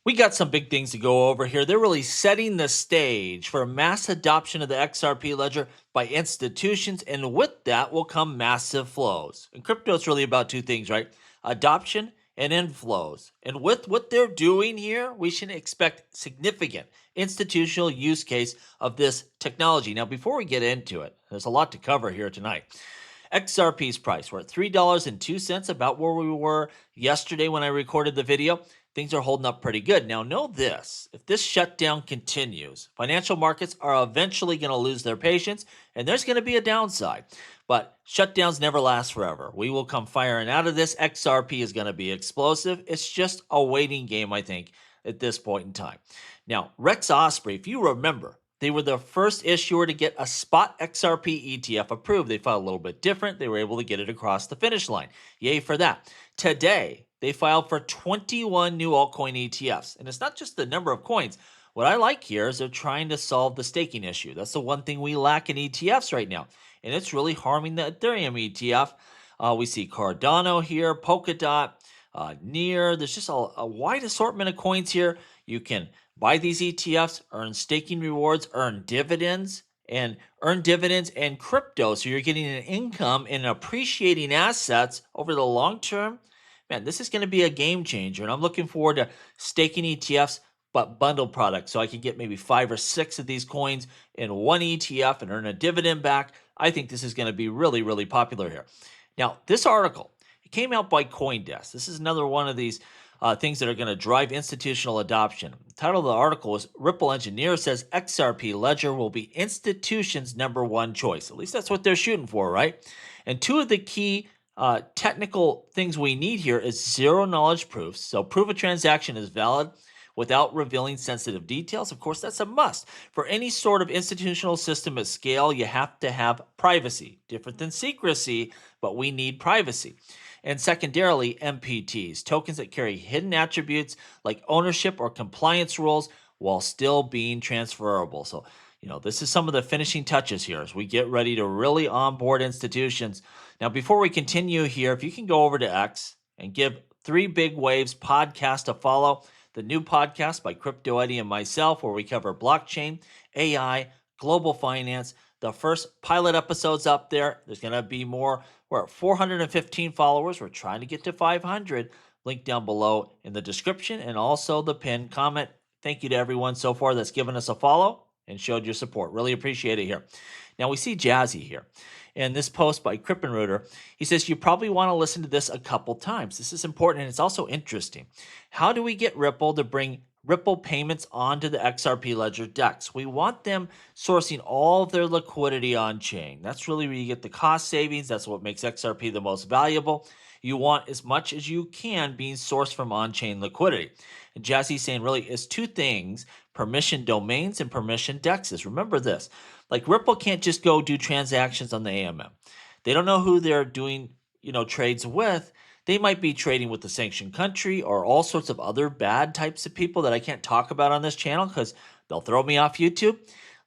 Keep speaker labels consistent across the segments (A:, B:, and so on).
A: We got some big things to go over here. They're really setting the stage for mass adoption of the XRP ledger by institutions, and with that will come massive flows. And crypto is really about two things, right? Adoption and inflows. And with what they're doing here, we should expect significant institutional use case of this technology. Now, before we get into it, there's a lot to cover here tonight. XRP's price, we're at $3.02, about where we were yesterday when I recorded the video. Things are holding up pretty good. Now, know this, if this shutdown continues, financial markets are eventually going to lose their patience, and there's going to be a downside. But shutdowns never last forever. We will come firing out of this. XRP is going to be explosive. It's just a waiting game, I think, at this point in time. Now, Rex Osprey, if you remember, they were the first issuer to get a spot XRP ETF approved. They filed a little bit different. They were able to get it across the finish line. Yay for that. Today, they filed for 21 new altcoin ETFs. And it's not just the number of coins. What I like here is they're trying to solve the staking issue. That's the one thing we lack in ETFs right now. And it's really harming the Ethereum ETF. We see Cardano here, Polkadot, Near. There's just a wide assortment of coins here. You can buy these ETFs, earn staking rewards, earn dividends, and crypto. So you're getting an income and appreciating assets over the long term. Man, this is going to be a game changer. And I'm looking forward to staking ETFs, but bundled products. So I can get maybe 5 or 6 of these coins in one ETF and earn a dividend back. I think this is going to be really, really popular here. Now, this article, it came out by CoinDesk. This is another one of these things that are going to drive institutional adoption. The title of the article is Ripple Engineer says XRP Ledger will be institutions' #1 choice. At least that's what they're shooting for, right? And two of the key technical things we need here is zero knowledge proofs. So prove a transaction is valid without revealing sensitive details. Of course, that's a must. For any sort of institutional system at scale, you have to have privacy. Different than secrecy, but we need privacy. And secondarily, MPTs, tokens that carry hidden attributes like ownership or compliance rules while still being transferable. So, this is some of the finishing touches here as we get ready to really onboard institutions. Now, before we continue here, if you can go over to X and give Three Big Waves podcast a follow, the new podcast by Crypto Eddie and myself, where we cover blockchain, AI, global finance. The first pilot episode's up there. There's going to be more. We're at 415 followers. We're trying to get to 500. Link down below in the description and also the pinned comment. Thank you to everyone so far that's given us a follow and showed your support. Really appreciate it here. Now we see Jazzy here. In this post by Krippenreuter, he says, you probably want to listen to this a couple times. This is important and it's also interesting. How do we get Ripple to bring Ripple payments onto the XRP Ledger DEX? We want them sourcing all of their liquidity on chain. That's really where you get the cost savings. That's what makes XRP the most valuable. You want as much as you can being sourced from on-chain liquidity. And Jazzy's saying really it's two things, permission domains and permission DEXs. Remember this, like Ripple can't just go do transactions on the AMM. They don't know who they're doing, trades with. They might be trading with the sanctioned country or all sorts of other bad types of people that I can't talk about on this channel because they'll throw me off YouTube.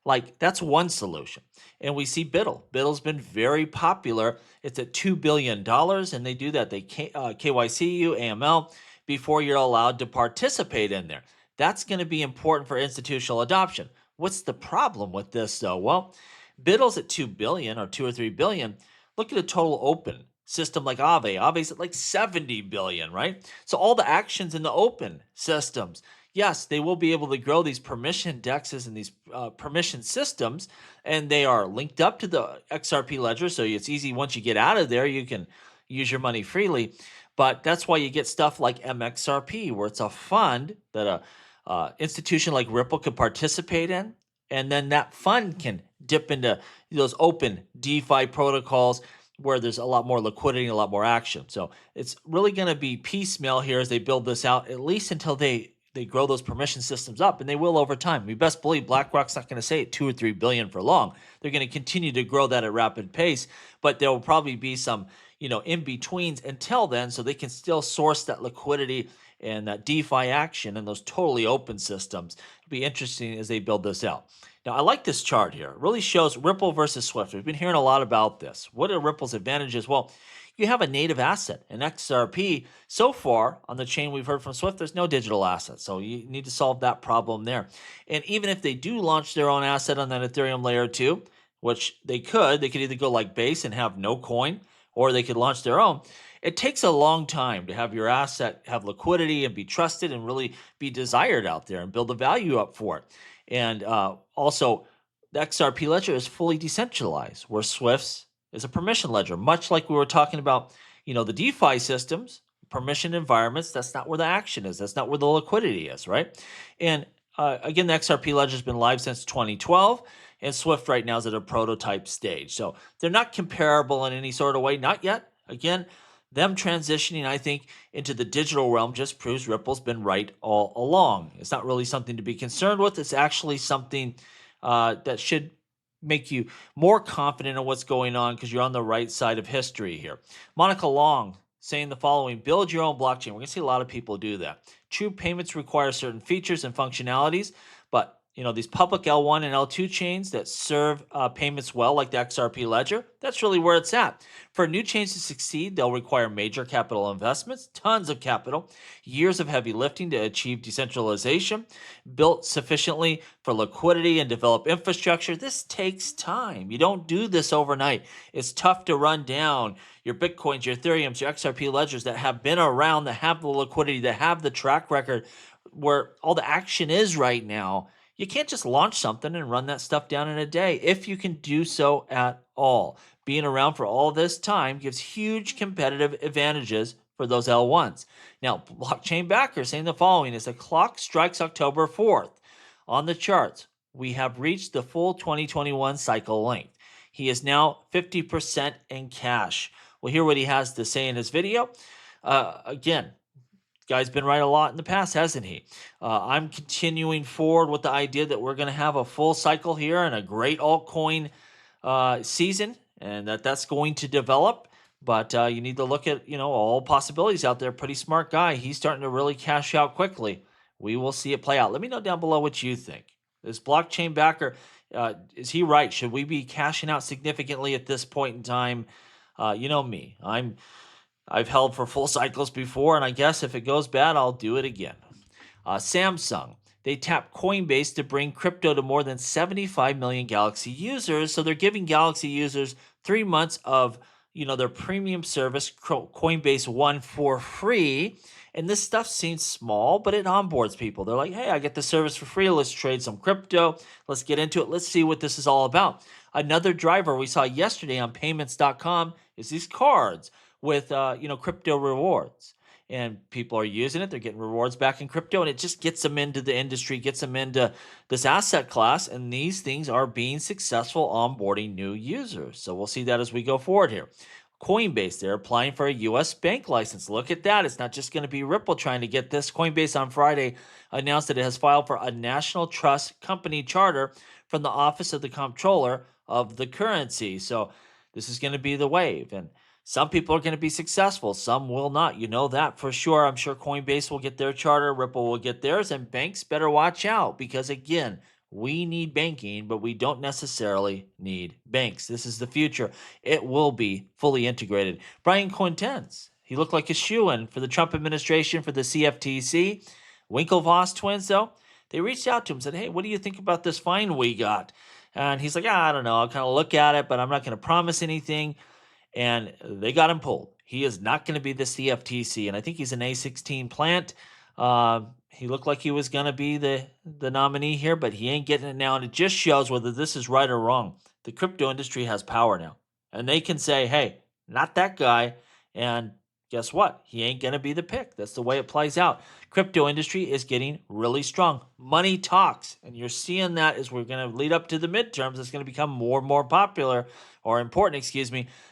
A: Like, that's one solution. And we see BUIDL. BUIDL's been very popular. It's at $2 billion, and they do that. They KYC you, AML, before you're allowed to participate in there. That's going to be important for institutional adoption. What's the problem with this, though? Well, BUIDL's at $2 billion or $2 or $3 billion. Look at a total open system like Aave. Aave's at like 70 billion, right? So all the actions in the open systems, yes, they will be able to grow these permission DEXs and these permission systems, and they are linked up to the XRP ledger. So it's easy once you get out of there, you can use your money freely. But that's why you get stuff like MXRP, where it's a fund that a institution like Ripple could participate in, and then that fund can dip into those open DeFi protocols where there's a lot more liquidity and a lot more action. So it's really going to be piecemeal here as they build this out, at least until they grow those permission systems up, and they will over time. We best believe BlackRock's not going to stay at 2 or 3 billion for long. They're going to continue to grow that at rapid pace, but there will probably be some, in-betweens until then, so they can still source that liquidity and that DeFi action in those totally open systems. It'll be interesting as they build this out. Now, I like this chart here. It really shows Ripple versus Swift. We've been hearing a lot about this. What are Ripple's advantages? Well, you have a native asset, an XRP. So far on the chain we've heard from Swift, there's no digital asset. So you need to solve that problem there. And even if they do launch their own asset on that Ethereum layer 2, which they could either go like Base and have no coin, or they could launch their own. It takes a long time to have your asset have liquidity and be trusted and really be desired out there and build the value up for it. And also, the XRP ledger is fully decentralized, where Swift's is a permission ledger, much like we were talking about, the DeFi systems, permission environments. That's not where the action is. That's not where the liquidity is, right? And again, the XRP ledger has been live since 2012, and Swift right now is at a prototype stage. So they're not comparable in any sort of way, not yet. Again, them transitioning, I think, into the digital realm just proves Ripple's been right all along. It's not really something to be concerned with. It's actually something that should make you more confident in what's going on because you're on the right side of history here. Monica Long saying the following: build your own blockchain. We're going to see a lot of people do that. True payments require certain features and functionalities, but these public L1 and L2 chains that serve payments well, like the XRP ledger, that's really where it's at. For new chains to succeed, they'll require major capital investments, tons of capital, years of heavy lifting to achieve decentralization, built sufficiently for liquidity and develop infrastructure. This takes time. You don't do this overnight. It's tough to run down your Bitcoins, your Ethereums, your XRP ledgers that have been around, that have the liquidity, that have the track record where all the action is right now. You can't just launch something and run that stuff down in a day if you can do so at all. Being around for all this time gives huge competitive advantages for those L1s. Now, Blockchain Backer saying the following: as the clock strikes October 4th on the charts, we have reached the full 2021 cycle length. He is now 50% in cash. We'll hear what he has to say in his video. Again, guy's been right a lot in the past, hasn't he? I'm continuing forward with the idea that we're going to have a full cycle here and a great altcoin season, and that's going to develop. But you need to look at all possibilities out there. Pretty smart guy. He's starting to really cash out quickly. We will see it play out. Let me know down below what you think. This Blockchain Backer, is he right? Should we be cashing out significantly at this point in time? You know me. I've held for full cycles before, and I guess if it goes bad, I'll do it again. Samsung, they tapped Coinbase to bring crypto to more than 75 million Galaxy users. So they're giving Galaxy users 3 months of their premium service, Coinbase One, for free. And this stuff seems small, but it onboards people. They're like, hey, I get the service for free. Let's trade some crypto. Let's get into it. Let's see what this is all about. Another driver we saw yesterday on payments.com is these cards with crypto rewards, and people are using it. They're getting rewards back in crypto, and it just gets them into the industry, gets them into this asset class, and these things are being successful onboarding new users. So we'll see that as we go forward here. Coinbase, they're applying for a U.S. bank license. Look at that. It's not just going to be Ripple trying to get this. Coinbase on Friday announced that it has filed for a national trust company charter from the Office of the Comptroller of the Currency. So this is going to be the wave, and some people are going to be successful. Some will not. You know that for sure. I'm sure Coinbase will get their charter. Ripple will get theirs. And banks better watch out because, again, we need banking, but we don't necessarily need banks. This is the future. It will be fully integrated. Brian Quintenz, he looked like a shoo-in for the Trump administration for the CFTC. Winklevoss twins, though, they reached out to him and said, hey, what do you think about this fine we got? And he's like, I don't know. I'll kind of look at it, but I'm not going to promise anything. And they got him pulled. He is not going to be the CFTC, and I think he's an A16 plant. He looked like he was going to be the nominee here, but he ain't getting it now, and it just shows whether this is right or wrong. The crypto industry has power now, and they can say, hey, not that guy, and guess what? He ain't going to be the pick. That's the way it plays out. Crypto industry is getting really strong. Money talks, and you're seeing that as we're going to lead up to the midterms. It's going to become more and more popular, or important,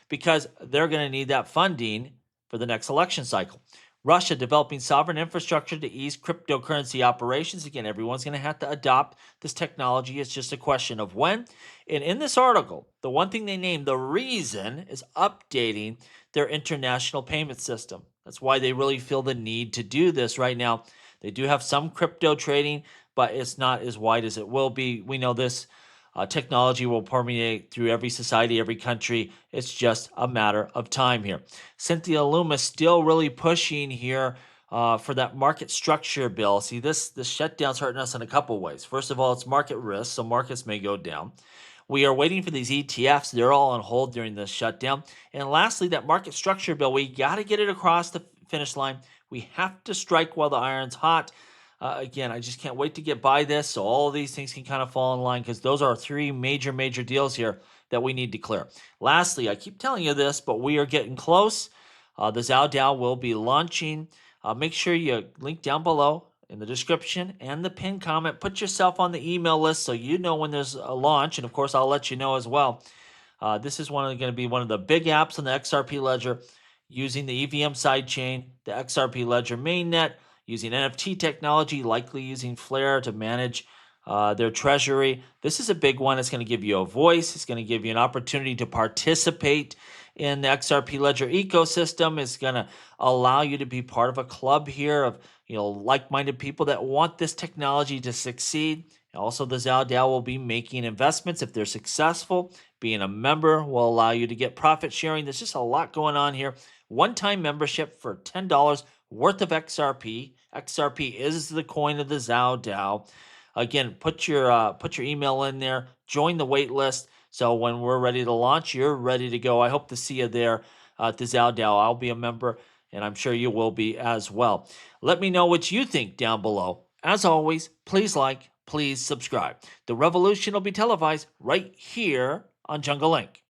A: because they're going to need that funding for the next election cycle. Russia developing sovereign infrastructure to ease cryptocurrency operations. Again, everyone's going to have to adopt this technology. It's just a question of when. And in this article, the one thing they named, the reason, is updating their international payment system. That's why they really feel the need to do this right now. They do have some crypto trading, but it's not as wide as it will be. We know this Technology will permeate through every society, every country. It's just a matter of time here. Cynthia Loomis still really pushing here for that market structure bill. See, this shutdown's hurting us in a couple ways. First of all, it's market risk, so markets may go down. We are waiting for these ETFs. They're all on hold during this shutdown. And lastly, that market structure bill, we got to get it across the finish line. We have to strike while the iron's hot. Again, I just can't wait to get by this so all of these things can kind of fall in line because those are three major deals here that we need to clear. Lastly, I keep telling you this, but we are getting close. The Zhao Dao will be launching. Make sure you link down below in the description and the pinned comment. Put yourself on the email list so you know when there's a launch, and of course, I'll let you know as well. This is going to be one of the big apps on the XRP Ledger using the EVM sidechain, the XRP Ledger mainnet, using NFT technology, likely using Flare to manage their treasury. This is a big one. It's going to give you a voice. It's going to give you an opportunity to participate in the XRP Ledger ecosystem. It's going to allow you to be part of a club here of like-minded people that want this technology to succeed. Also, the Zhao Dao will be making investments if they're successful. Being a member will allow you to get profit sharing. There's just a lot going on here. One-time membership for $10 worth of XRP. XRP is the coin of the Zhao Dao. Again, put your email in there. Join the wait list. So when we're ready to launch, you're ready to go. I hope to see you there at the Zhao Dao. I'll be a member, and I'm sure you will be as well. Let me know what you think down below. As always, please like, please subscribe. The revolution will be televised right here on Jungle Link.